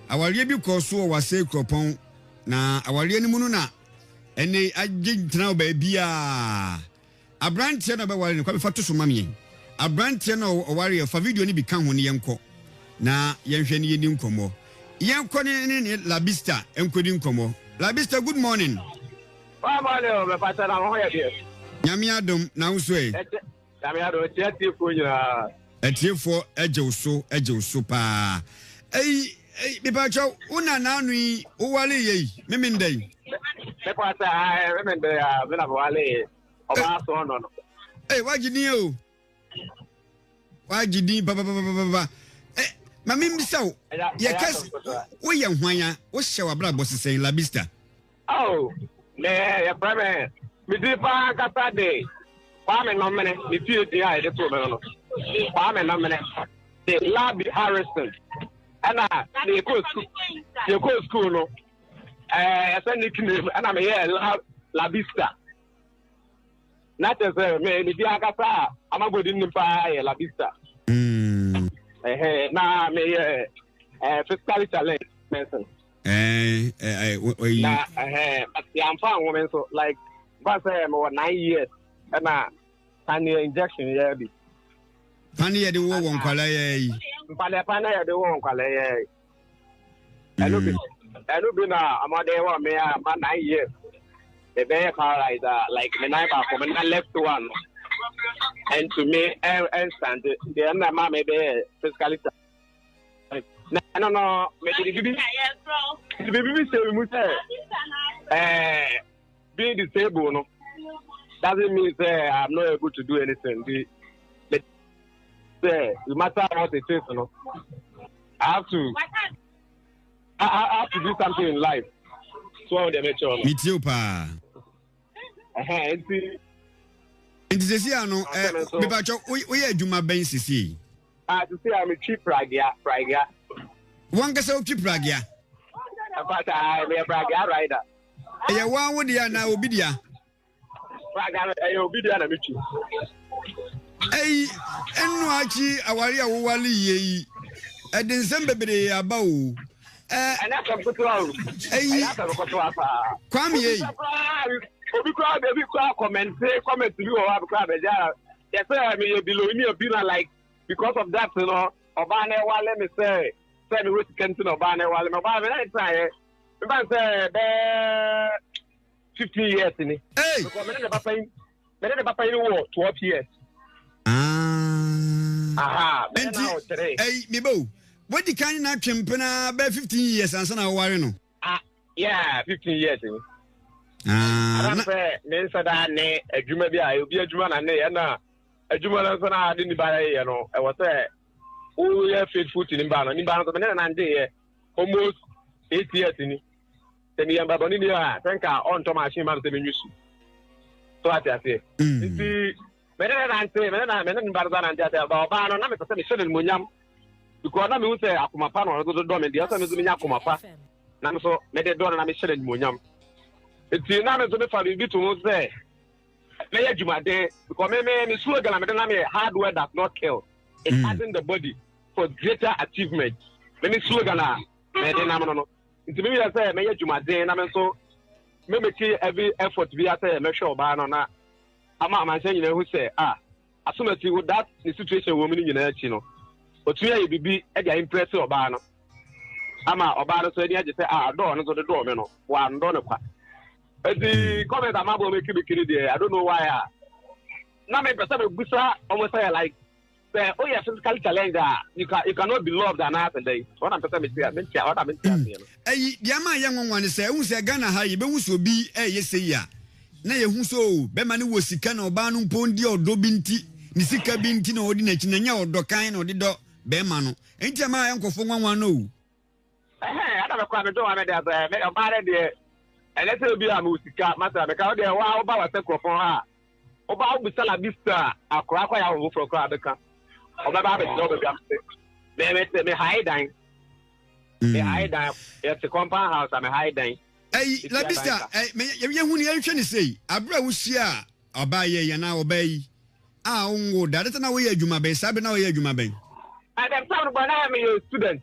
awarie bi kɔ so wɔ wase kropɔn na awarie ne mu no na ene agentena ba bia abrantie na ba ware ne kwa befa to so mamie abrantie na oware fa video ni bi kan ho ne yenko na yenhwe ne yeni nkomo yenko ne Larbista enkodi nkomo. Larbista, good morning. Morning, me pata na ho ye bi. Nyame adom na wo so e. Nyame adom tiefo nyina. Etiefo eje so pa. Me pacho una nanu yi o wale yi memendai. Me pata remember me na wale oba so no no. Wajini o. Wajini baba. Mami mbisa o. Ye kes wo ye hwanya wo hye wabra bosisen Larbista. Oh, me ya preme. Me di pa kata de. Pa me no mene, me tie di ai de to me no. Pa me no mene. The Larbista Harrison. Ana the go school no. Asa nickname ana me here Larbista. Not as me di akasa amagodi nimpa ya Larbista. Na me physically challenged person. Na I'm found woman so like but say more 9 years and an injection yeah be. Pani ya de wo won kwala ye. Pana ya de wo kwala ye. I know be na amade wa me 9 years. The bear car like me neighbor for me left one. And to me, and stand the end of my maybe physically. No, maybe the baby say we must being disabled, no, doesn't mean I'm not able to do anything. No matter what it is, no, I have to do something in life. So they make sure. Me too, pa. Nti sesi ano me ba cho we adwuma ben sesi to say I'm a cheap pragia wan ka se o cheap pragia but I me pragia rider wan wo dia na obi dia pragia obi dia na me chi enu achi awari a wo wale yi edin sem bebere aba o ana ka kutuwa ana ka kutuwa pa kwam yi obi kwa baby kwa comment you or kwa beja yes me below me be like because of that you know oba na wa let me say me we can to oba na wa me oba me na try me ban say be 15 years ni because me na papa you 12 years me bo what the kind na twempena be 15 years ansa na ware no yeah 15 years ni I say me say that ne adwuma bi a obi adwuma na ne na adwuma na so na ade ni ba ye no e wo say o ye faithful to ni ba no so me na nde almost 8 years ni teni yamba boni ni ha tenka on to machine man se menyusu so ati ati nti me na nte me na ba za na nte ati ba no na me say me shele monyam because na me wo say akoma pa no do me dia so me zo me nya akoma pa na me so me de do na me shele monyam. It's not a to be to say, play a Jumade, because me slogan, I'm hard work does not kill. It hardened the body for greater achievement. Many slogan, it's me, I say, May Jumade, and I'm so, maybe every effort to be at a measure of banana. I'm saying, who say, as soon as you would that the situation woman in your chino, but you be impressive or banner. I'm a banner, so I just say, door, and the door, one donor. The comment I'm about to make you there, I don't know why. Now, my person will almost say like, oh, yeah, physical challenge. You cannot be loved and half a day. What I'm saying is, what I'm saying. Hey, Yama young one say, who's a Ghana high, but who so be, yes, ya. Nay, who so, Bemani was Sikan or Banum Pondi or Dobinti, Nisika Binti or Dinachina or Dokine or the dog, Bemano. Ain't your my uncle for one no. I don't know what I'm doing. I'm married. And let's be a music matter because they are about a second for her. About the Larbista, a crack I will for Crabaka. Or my baby, me high dine. Me high dine. It's a compound house. I'm a high dine. Hey, Larbista, you say, Abra was here, obey, and now obey. That is now where you may be, Sabina, where you may be. I am found by I'm a student.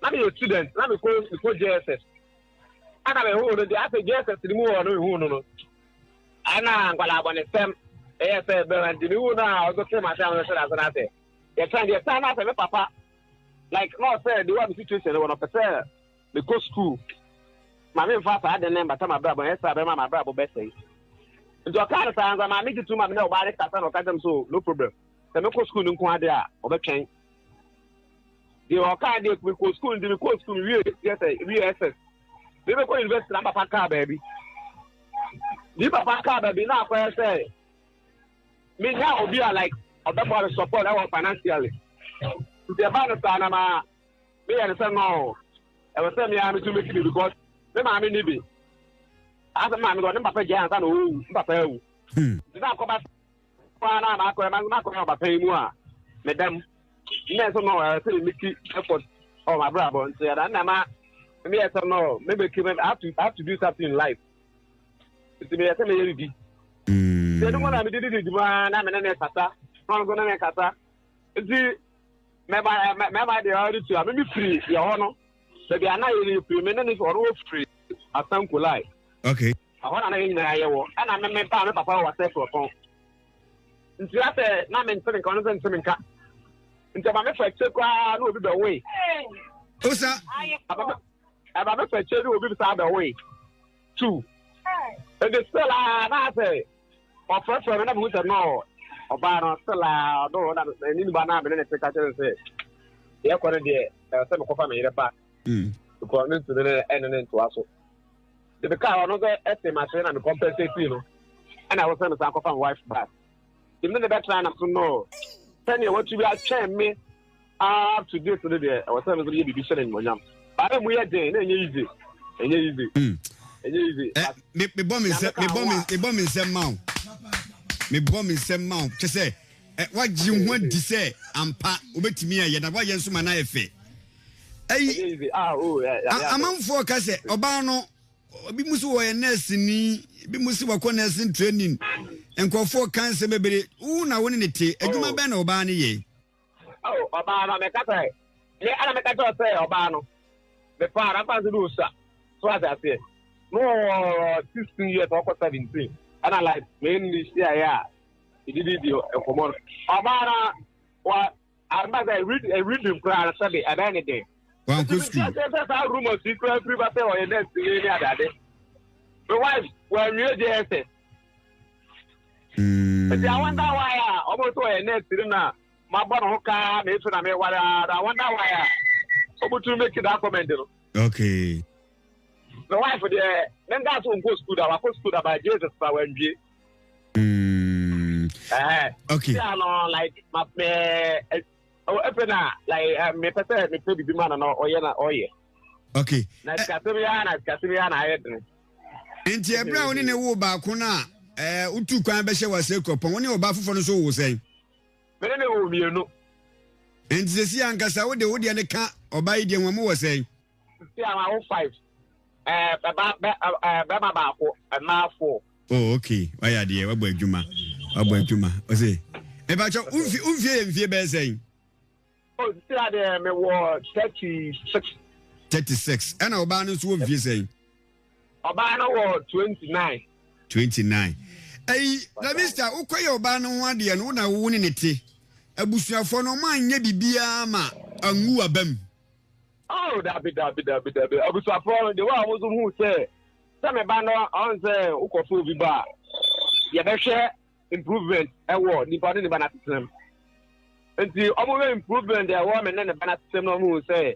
na me student na me ko JSS ana me hu no dey after JSS ni mu no hu no ana ngwala abone sem say be and the hu na ogo say ma say am say na say you try the time na say me papa like no say the one situation no person me go school ma me fa fa the number time abra bon say be ma abra bo be say nti o ka ta anza ma me gitu ma me na o ba re kasa no ka dem so no problem say me go school nko ade a o be twen the o ka de me go school we yes we SS they be go university na papa ka baby the papa ka baby na kwa say me now obi are like about support our financially the about na ma me and say no I was saying me am to make it because me ma me ni bi as ma me go ni papa jẹ ansa no papa ewu na ko ba fa na ma ko papa mu a me dem me so no say me ki effort my brother and say na ma me say no maybe I have to do something in life it's me say me yeri di they don't want me did it na me na kasa no go na kasa it's me ba dey already to me free your no baby ana yeri free me na ni for free asanko lie okay I want to know you and I me papa was there for phone nti ate na me ntene kan no ntene nka nti ba me fa che kwa no obi be way osa aba me fa che no obi be sa be way 2 and the still na say of first one na me say no oba no still do na ni ba na be na take catch say ye ko ne de say me ko fa me yire pa because me to the end to aso the car no go estimate na me compensate no and I was saying say ko fa wife back even the better na so no tell you what you be chain me up to do today I was saying so you be sharing mo nyam ba mu ye den na easy me bomb me sem ma che say what you want to say ampa obetimi aye na wa ye nso ma na efe amanfo ka say oba no obi musu wo ye nurse ni bi musu wo nursing training enkofo kan se bebere na woni ne te adwuma be na oba ne ye oba no me ka say le ala me ka to say oba no me para pa se do sa so as I say no 16 years or 17 and I like mainly yeah he did it common oba wa arba say read the plan sabi abani day one question that rumors secret private or next day ni adade the wife when you dey but I wonder why almost to next na my born hoka me so na me wala I wonder why obo to make that comment okay the wife there then that's on go school that by Jesus for when we okay yeah no like my open like me person me be man no oye na oye okay na katimia na ayedin enti ebra woni ne wo ba ko na utu kwan be hye wase kopon woni oba fofo no so wo sen me ne wo mienu enti sesi ankasa wo de ne ka oba ide nwa mo wo sen si ama wo 5 ba ba ko na 4 oh okay why ade wa bo adwuma o say e ba cho unfie be sen oh si ade me wo 36 and oba no so wo vie sen oba no wo 29 Larbista ukoye oba no ho ade no na wo ni ne te abusuafo no ma anya bibia ma angu abam oh that be abusuafo the one was who say me ba no on say ukofo bi ba ye be hwe improvement ewo ni ba ni ba na system enti omo improvement ewo me ne ba na system no who say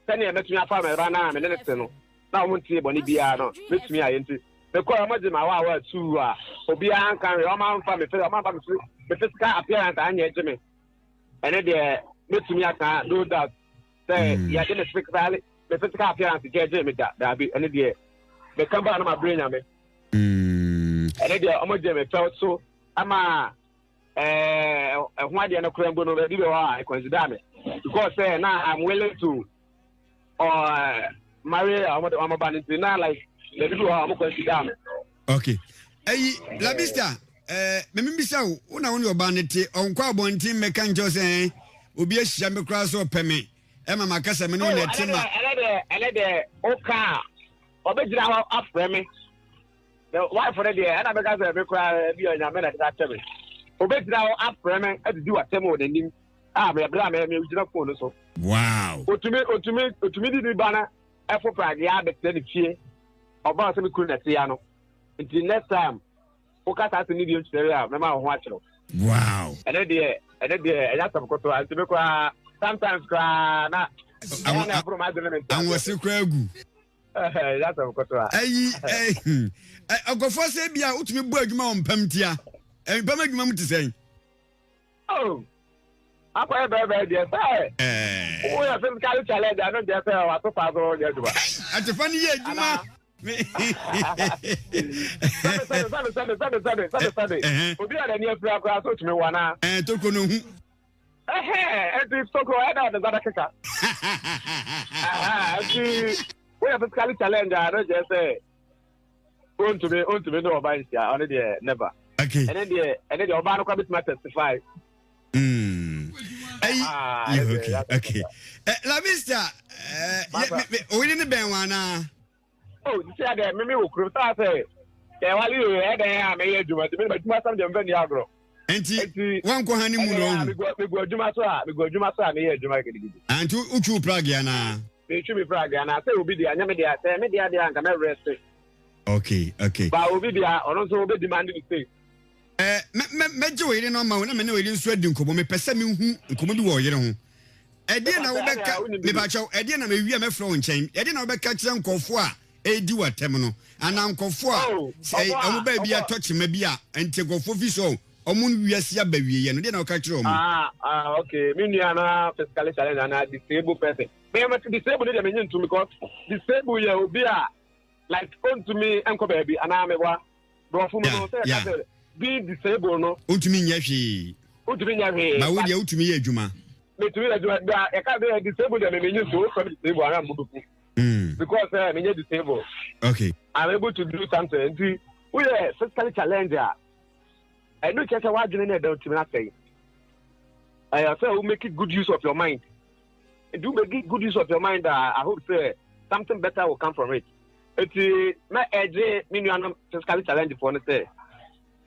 sani e metumi afa me ba na me ne te no na omo tie boni bia no metumi aye enti me ko omo je ma wa tu a obi an kan re omo amfa me fe omo amfa me physical appearance anya eje me ene de metumi aka do that say ya de physical appearance je me da bi ene de me kan ba na ma brain ame ene de omo je me felt so ama ho ade na kura mbo no be I consider me because say now I'm willing to marry I'm about now like the people I'm consider me okay Larbista me mbisa wo na woni oba ne te onkwa abontin meka njo say obi ahia me kura so peme Emma Macassa, me no net. Another Oka, Obejra after me. The wife for the day, and I began to require be a minute that time. Obejra after me, and do a demo than him. Me a blam, me, you don't phone so. Wow. To me, the banner, Afro Prague, yeah, but then it's about some cool at Tiano. Until next time, Oka has to need you to remember watch. Wow. And then that's some control. And to make sometimes cry. I was so craggy. That's some control. I go for say, be out to me, boy, mom, Pamtia. And Pamma, mom to say, oh, I'm quite bad, dear. Oh, I think I'll challenge. I don't just say, I so far go there. At the funny year, Juma. Sunday. Obi a near program so to me wana. To kono hu. Et is so go head the other kicker. We have physically challenge. I don't just say. On to me no about here. Only there never. Okay. And then the Obama come to testify. Okay. Larbista, we didn't be one. Oh, you see that me will cross say. Yeah, while you there, I may do it. But you must have them very agro. Enti one ko honeymoon. We go Juma so, I may Juma. And to Uchu Prague na. They should be Prague and I say will be the Anyame there, say me there and can rest. Okay. But will be there or also be demanding to say. Mejo we no ma na me no we nso adi nkomo me pese me hu nkomo di wo yere ho. Ede na wo beka me ba chaw ede na me wi me fro nchen. Ede na wo beka kire nkofo a edi watem no ana nkofo a say omo ba bia touch ma bia enti nkofo fi so omo wiase abawie no de na wo ka kire omo. Okay, me nua na physically challenge na disabled person. Me am disabled dey me ntu because disabled ya obi a like on to me enko baby ana me wa bro fu me no say be disabled no. Utumi nya hwe. Ba wo de utumi ye adwuma. Me tumi ye adwuma da e ka be disabled dey me ntu so disabled ana mo duku. Because me nye disabled. Okay. I'm able to do something. We are physically challenged. I know just what you need to say. I say we make it good use of your mind. Do make good use of your mind. I hope say something better will come from it. It's my edge. Me no physically challenged for say.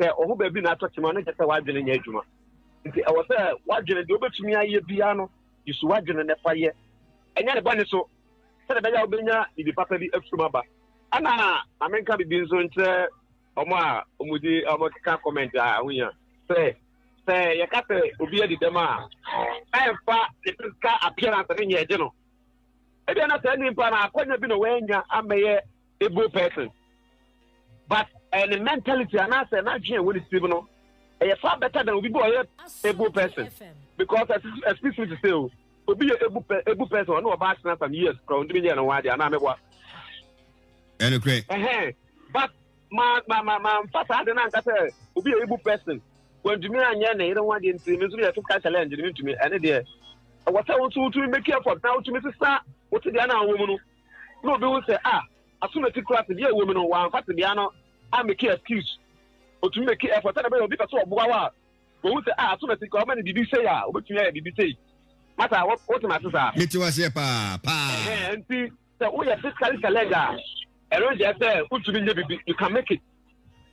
Say oh baby na touch me. I just say what you need to do. I was say what you need to do. But me aye piano. You should what you need to fire. And then the bunny so. Say the better obenya the papa be extra ba. Ana America be bin so nche omudi ka comment we say you ka say obi e di dem a fa the physical appearance ni ye je no. E be na say ni pa na akonya bi no we nya ameye able person. But the mentality ana say na dwen we receive no e far better than obi boy able person. Because especially to say obi able person no about some years from the year no wa dia na mebwa. Great. But my father didn't say obi able person when to me anya na you want the me so you challenge to me and there what I want to make effort now to me sister what the na woman no be will say assume to class the woman no one fast the no I make excuse or to make effort na be because of wa we will say assume to come and did say obetumi did say matter what my sister it was here pa and see so we are physically challenge and just say you can make it.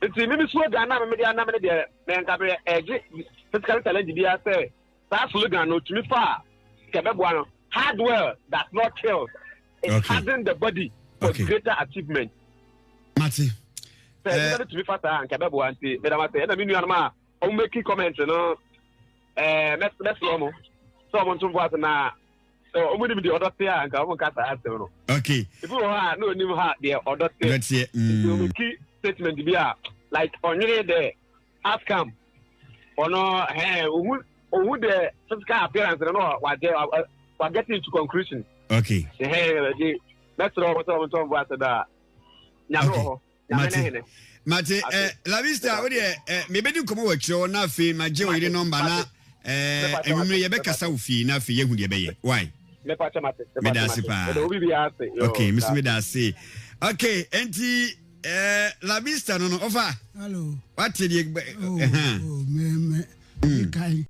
It's maybe so that I'm the man can be physical challenge. They say that's slogan no to me far. Hardware does not kill. It's harden the body for greater achievement. Mati. To be faster and Kababu and say, Madam, I mean, you are my making comments, you know. That's normal. Someone to what now. So, I'm going to be the other player and come on, Cata. Okay. If you are no new heart, the other player. Let's see. Key statement to be like on the outcome or no, who the physical appearance and all what they are getting to conclusion. Okay. That's all what I'm talking about. Mate, Larbista, maybe you come over to na fi my Joey number na you be kasa ufi na fi yehu de be why me pa chamate me da se pa okay miss me da se okay enti Larbista no over hello what did you me kai